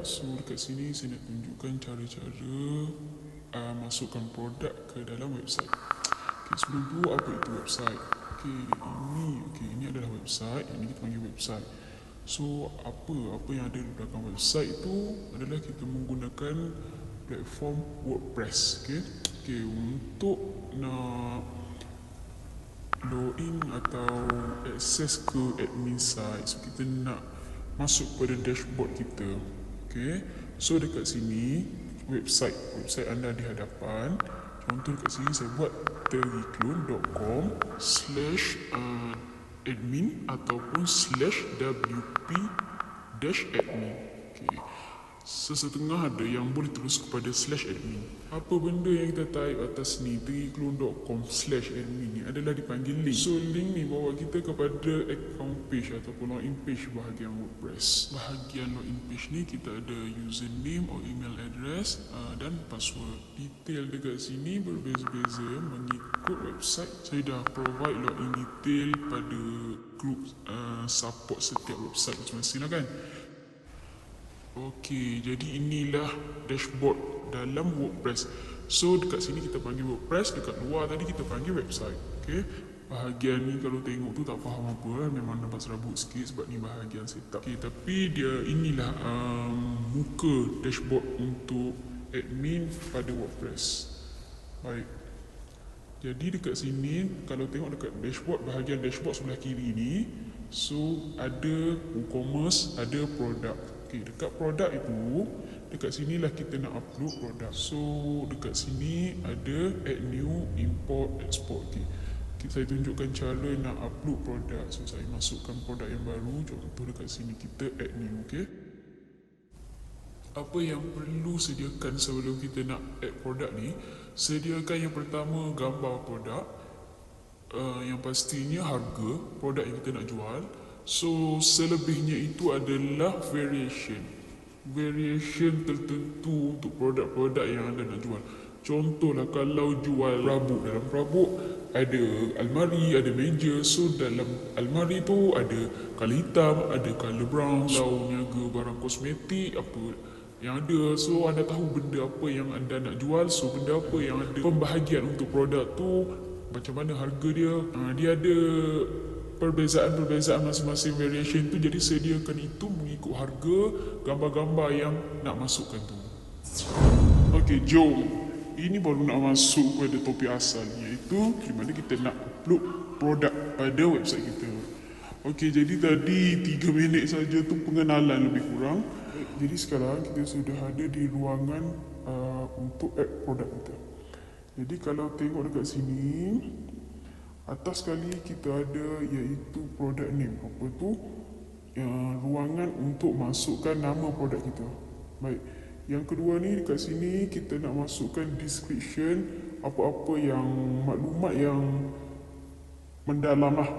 So dekat sini saya nak tunjukkan cara-cara masukkan produk ke dalam website. Okay, sebelum tu apa itu website? Ini adalah website. Yang ini kita panggil website. So apa yang ada di belakang website itu adalah kita menggunakan platform WordPress. Okay, untuk nak login atau akses ke admin site, so kita nak masuk pada dashboard kita. Okay, so dekat sini website anda di hadapan. Contoh dekat sini saya buat terryclone.com/admin ataupun /wp-admin. Okay. Sesetengah ada yang boleh terus kepada /admin. Apa benda yang kita type atas ni, terryclone.com/admin ni adalah dipanggil link. So link ni bawa kita kepada account page ataupun login page bahagian WordPress. Bahagian login page ni kita ada username atau email address dan password. Detail dekat sini berbeza-beza mengikut website. Saya dah provide login detail pada group support setiap website masing-masing lah kan. Okey, jadi inilah dashboard dalam WordPress. So dekat sini kita panggil WordPress, dekat luar tadi kita panggil website. Okey, bahagian ni kalau tengok tu tak faham apa, memang nampak serabut sikit sebab ni bahagian setup. Okey, tapi dia inilah muka dashboard untuk admin pada WordPress. Baik. Jadi dekat sini kalau tengok dekat dashboard, bahagian dashboard sebelah kiri ni, so ada WooCommerce, ada produk. Okay, dekat produk itu, dekat sinilah kita nak upload produk. So dekat sini ada add new, import, export. Okay, saya tunjukkan cara nak upload produk. So saya masukkan produk yang baru. Contoh dekat sini kita add new. Okay, apa yang perlu sediakan sebelum kita nak add produk ni? Sediakan yang pertama gambar produk, yang pastinya harga produk yang kita nak jual. So selebihnya itu adalah variation tertentu untuk produk-produk yang anda nak jual. Contohlah kalau jual perabot, dalam perabot ada almari, ada meja. So dalam almari tu ada color hitam, ada color brown. Kalau niaga barang kosmetik, apa yang ada. So anda tahu benda apa yang anda nak jual. So benda apa yang ada pembahagian untuk produk tu, macam mana harga dia. Dia ada perbezaan masing-masing variation tu. Jadi sediakan itu mengikut harga, gambar-gambar yang nak masukkan tu. Okey, jom. Ini baru nak masuk pada topik asal, iaitu di mana kita nak upload produk pada website kita. Okey, jadi tadi 3 minit saja tu pengenalan lebih kurang. Jadi sekarang kita sudah ada di ruangan untuk add produk kita. Jadi kalau tengok dekat sini, atas sekali kita ada iaitu product name. Apa tu? Ruangan untuk masukkan nama produk kita. Baik. Yang kedua ni dekat sini kita nak masukkan description, apa-apa yang maklumat yang mendalam lah.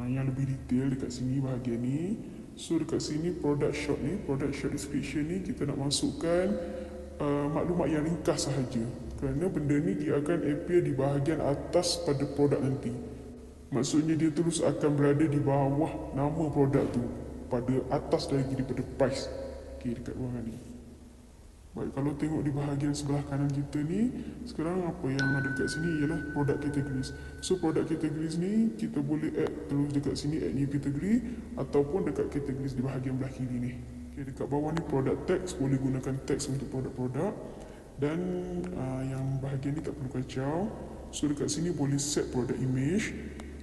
Yang lebih detail dekat sini bahagian ni. So dekat sini product short description ni kita nak masukkan maklumat yang ringkas sahaja. Kerana benda ni dia akan appear di bahagian atas pada produk nanti. Maksudnya dia terus akan berada di bawah nama produk tu, pada atas lagi daripada price. Okey, dekat ruangan ni. Baik, kalau tengok di bahagian sebelah kanan kita ni, sekarang apa yang ada dekat sini ialah product categories. So product categories ni kita boleh add terus dekat sini, add new category, ataupun dekat categories di bahagian belah kiri ni. Okay, dekat bawah ni product text, boleh gunakan text untuk produk-produk. Dan yang bahagian ni tak perlu kacau. So dekat sini boleh set product image.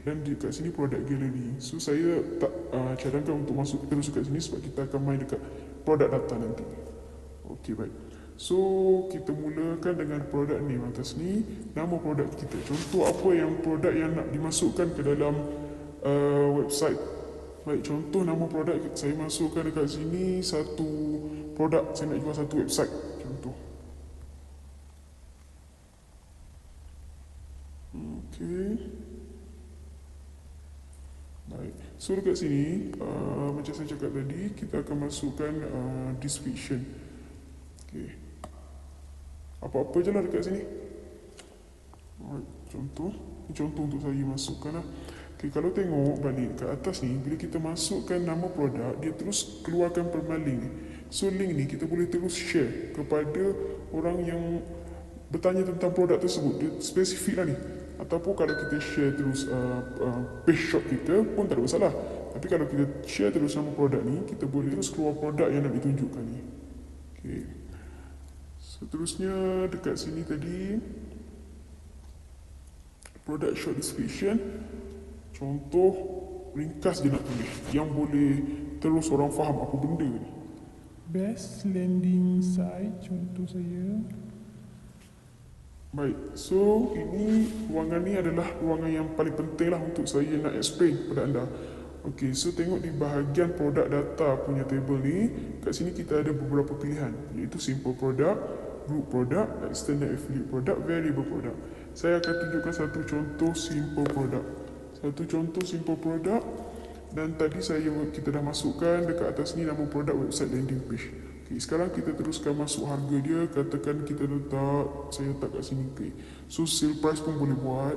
Dan dekat sini product gallery. So saya tak cadangkan untuk masuk terus dekat sini sebab kita akan main dekat product data nanti. Okey, baik. So kita mulakan dengan product name atas ni, nama produk kita. Contoh apa yang produk yang nak dimasukkan ke dalam website. Baik, contoh nama produk saya masukkan dekat sini satu produk, saya nak jual satu website. Contoh. Okey. Baik. So dekat sini macam saya cakap tadi, kita akan masukkan description. Okey. Apa-apa je lah dekat sini. Contoh. Ini contoh untuk saya masukkan lah. Okay, kalau tengok balik ke atas ni, bila kita masukkan nama produk, dia terus keluarkan permalink ni. So link ni kita boleh terus share kepada orang yang bertanya tentang produk tersebut. Dia spesifik lah ni. Ataupun kalau kita share terus page shop kita pun tak ada masalah. Tapi kalau kita share terus nama produk ni, kita boleh terus keluar produk yang nak ditunjukkan ni. Okay. Seterusnya dekat sini tadi, product short description. Contoh ringkas je nak tulis yang boleh terus orang faham apa benda ni. Best landing site contoh saya. Baik, so ini ruangan ni adalah ruangan yang paling penting lah untuk saya nak explain kepada anda. Ok, so tengok di bahagian produk data punya table ni, kat sini kita ada beberapa pilihan, iaitu simple product, group product, extended affiliate product, variable product. Saya akan tunjukkan satu contoh simple product. Satu contoh simple product, dan tadi kita dah masukkan dekat atas ni nama produk website landing page. Okay, sekarang kita teruskan masuk harga dia. Katakan kita saya letak kat sini. Okay. So sale price pun boleh buat.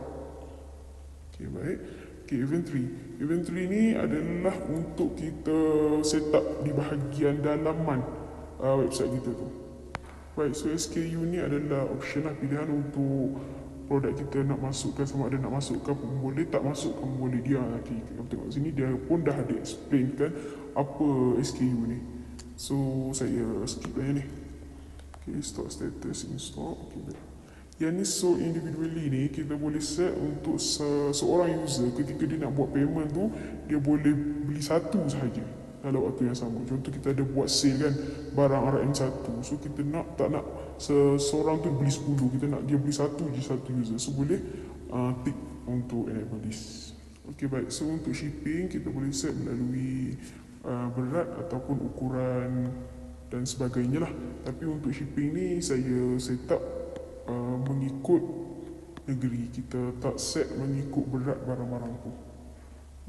Okay, baik. Okay, inventory. Inventory ni adalah untuk kita set up di bahagian dalaman website kita tu. Baik, so SKU ni adalah option lah, pilihan untuk produk kita nak masukkan, sama ada nak masukkan pun boleh, tak masukkan pun boleh. Dia nanti kita tengok sini, dia pun dah ada explain kan apa SKU ni. So saya skip lah yang ni. Okay, stock status in stock. Okay, baik. Yang ni sold individually ni kita boleh set untuk seorang user ketika dia nak buat payment tu, dia boleh beli satu sahaja dalam waktu yang sama. Contoh kita ada buat sale kan, barang RM1, so kita tak nak seorang tu beli 10, kita nak dia beli satu user, so boleh tick untuk enable this. Ok, baik, so untuk shipping kita boleh set melalui berat ataupun ukuran dan sebagainya lah. Tapi untuk shipping ni saya set up mengikut negeri, kita tak set mengikut berat barang-barang tu.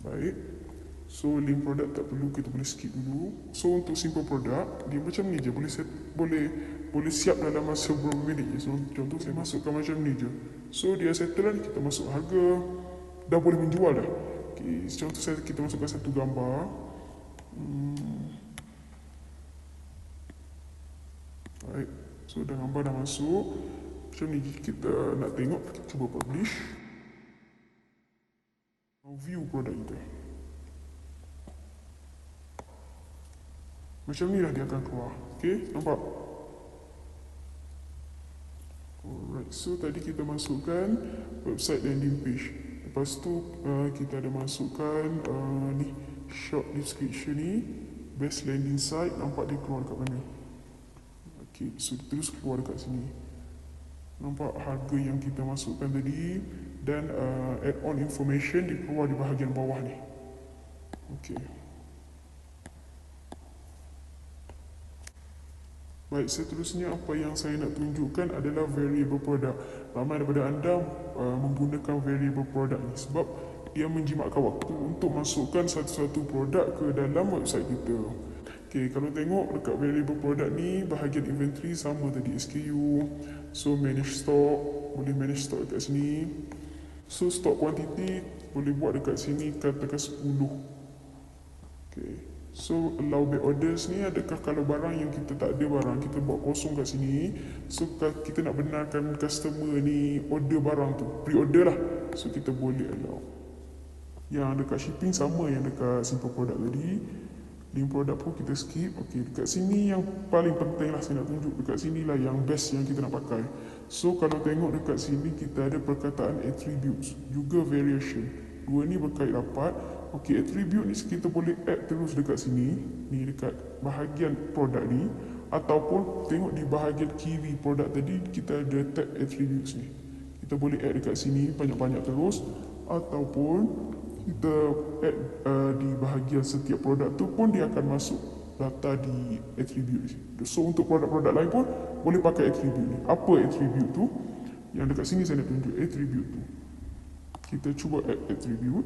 Baik, so link produk tak perlu, kita boleh skip dulu. So untuk simple product, dia macam ni je, boleh siap dalam masa beberapa minit je. So contoh saya masukkan macam ni je, so dia settle lah, kita masuk harga, dah boleh menjual dah. Okay, contoh kita masukkan satu gambar. Baik, so dah gambar dah masuk. Macam ni kita nak tengok, kita cuba publish. View produk kita. Macam ni lah dia akan keluar. Okay, nampak? Alright, so tadi kita masukkan website landing page. Lepas tu kita ada masukkan ni short description ni, best landing site, nampak dia keluar dekat mana. Okay, so terus keluar dekat sini. Nampak harga yang kita masukkan tadi, dan add-on information dia keluar di bahagian bawah ni. Okay. Baik, seterusnya apa yang saya nak tunjukkan adalah variable product. Ramai daripada anda menggunakan variable product ni sebab dia menjimatkan waktu untuk masukkan satu-satu produk ke dalam website kita. Okay, kalau tengok dekat variable product ni, bahagian inventory sama tadi, SKU. So manage stock, boleh manage stock dekat sini. So stock quantity boleh buat dekat sini, katakan 10. Okay, so allow back orders ni, adakah kalau barang yang kita tak ada barang, kita buat kosong kat sini. So kita nak benarkan customer ni order barang tu, pre-order lah, so kita boleh allow. Yang dekat shipping sama yang dekat simple product tadi. Link produk pun kita skip. Ok, dekat sini yang paling penting lah saya nak tunjuk. Dekat sini lah yang best yang kita nak pakai. So kalau tengok dekat sini kita ada perkataan attributes, juga variation. Dua ni berkait rapat. Ok, attribute ni kita boleh add terus dekat sini, ni dekat bahagian produk ni. Ataupun tengok di bahagian kiri produk tadi, kita ada tag attributes ni. Kita boleh add dekat sini banyak-banyak terus. Ataupun kita add di bahagian setiap produk tu pun dia akan masuk data di attribute. So untuk produk-produk lain pun boleh pakai attribute ni. Apa attribute tu? Yang dekat sini saya nak tunjuk attribute tu. Kita cuba add attribute.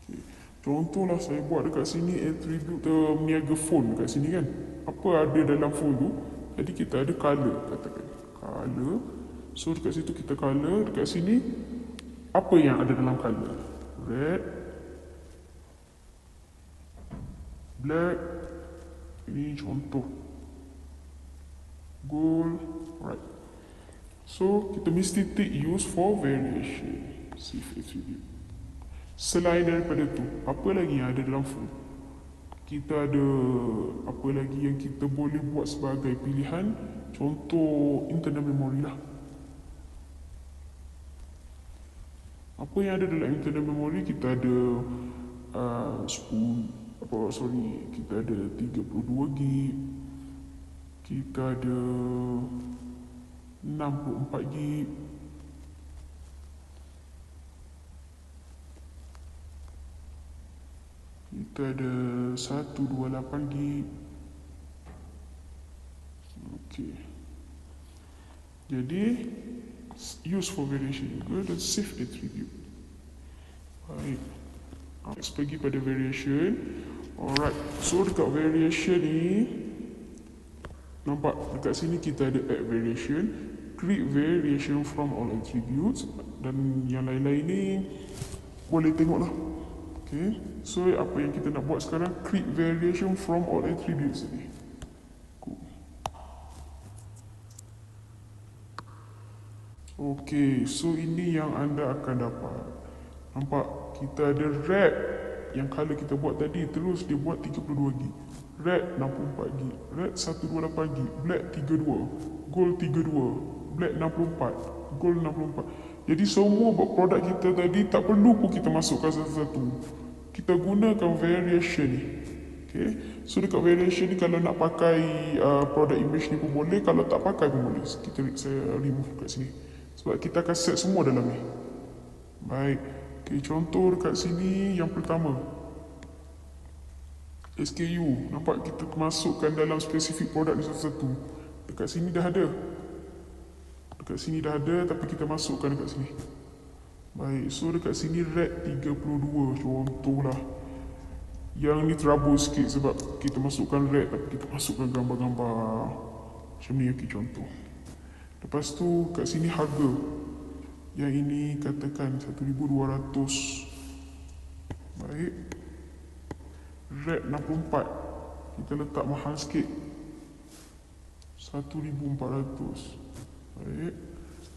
Okay. Contohlah saya buat dekat sini attribute meniaga phone dekat sini kan. Apa ada dalam phone tu? Jadi kita ada color, katakan color. So dekat situ kita color, dekat sini apa yang ada dalam color? Red, black, ini contoh, gold, right. So kita mesti tick use for variation, shift attribute. Selain daripada tu, apa lagi yang ada dalam full? Kita ada apa lagi yang kita boleh buat sebagai pilihan? Contoh internal memory lah. Apa yang ada dalam internal memory? Kita ada 10, kita ada 32 gig, kita ada 64 gig, kita ada 128 gig. Okay. Jadi use for variation juga dan save attribute. Baik. Let's pergi pada variation. Alright. So dekat variation ni, nampak dekat sini kita ada add variation, create variation from all attributes, dan yang lain-lain ni boleh tengok lah. Okay. So apa yang kita nak buat sekarang, create variation from all attributes ni. Okay, so ini yang anda akan dapat. Nampak, kita ada red yang color kita buat tadi, terus dia buat 32 gig. Red 64 gig, red 128 gig, black 32, gold 32, black 64, gold 64. Jadi semua produk kita tadi tak perlu pun kita masukkan satu-satu. Kita gunakan variation ni. Okay. So dekat variation ni kalau nak pakai produk image ni pun boleh, kalau tak pakai pun boleh. Saya remove kat sini. Sebab kita akan set semua dalam ni. Baik. Okay, contoh dekat sini yang pertama. SKU. Nampak kita masukkan dalam spesifik produk ni satu-satu. Dekat sini dah ada. Dekat sini dah ada tapi kita masukkan dekat sini. Baik. So dekat sini red 32 contohlah. Yang ni trouble sikit sebab kita masukkan red tapi kita masukkan gambar-gambar macam ni, okay, contoh. Lepas tu kat sini harga. Yang ini katakan 1,200. Baik. Red 64. Kita letak mahal sikit. 1,400. Baik.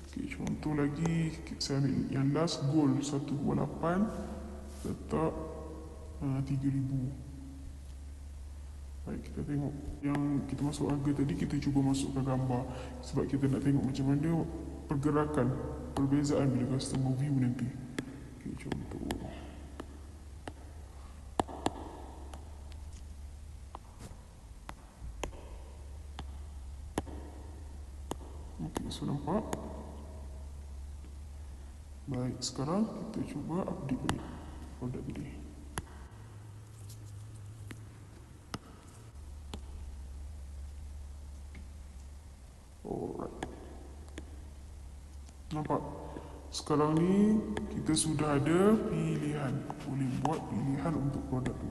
Okay, contoh lagi. Saya ambil yang last gold 128. Letak 3,000. Baik, kita tengok yang kita masuk harga tadi, kita cuba masukkan gambar sebab kita nak tengok macam mana pergerakan, perbezaan bila customer view nanti. Okay, contoh. Okay, so nampak. Baik, sekarang kita cuba update balik produk tadi. Alright. Nampak? Sekarang ni kita sudah ada pilihan. Boleh buat pilihan untuk produk tu.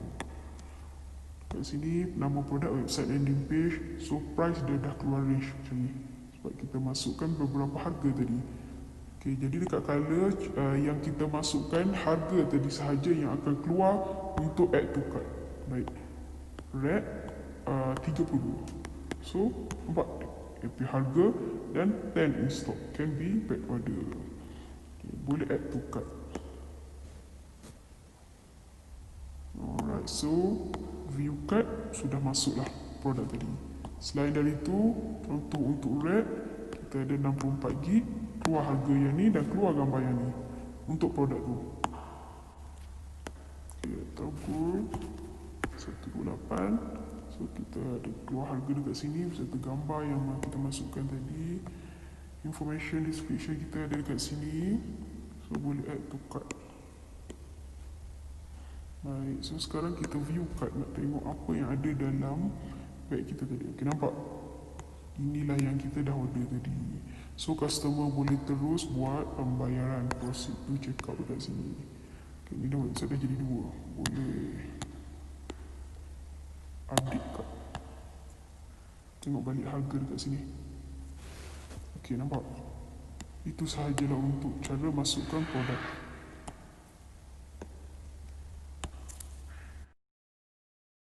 Kat sini nama produk, website, landing page. So price dia dah keluar range macam ni. Sebab kita masukkan beberapa harga tadi. Okay, jadi dekat color yang kita masukkan harga tadi sahaja yang akan keluar untuk add to cart. Baik. Red 32. So nampak? AP harga dan 10 in stock can be back order. Okay, boleh add to cart. Alright, so view cart sudah masuklah produk tadi. Selain dari itu, contoh untuk red kita ada 64 gig, keluar harga yang ni dan keluar gambar yang ni untuk produk tu. Okay, atau gold 128. So kita ada keluar harga dekat sini beserta gambar yang kita masukkan tadi. Information description kita ada dekat sini. So boleh add to cart. Baik, so sekarang kita view cart, nak tengok apa yang ada dalam bag kita tadi. Okay, nampak? Inilah yang kita dah order tadi. So customer boleh terus buat pembayaran, proceed to check out dekat sini. Okay, ni dah website dah jadi 2. Boleh update cart. Tengok balik harga dekat sini. Okay, nampak? Itu sahajalah untuk cara masukkan produk.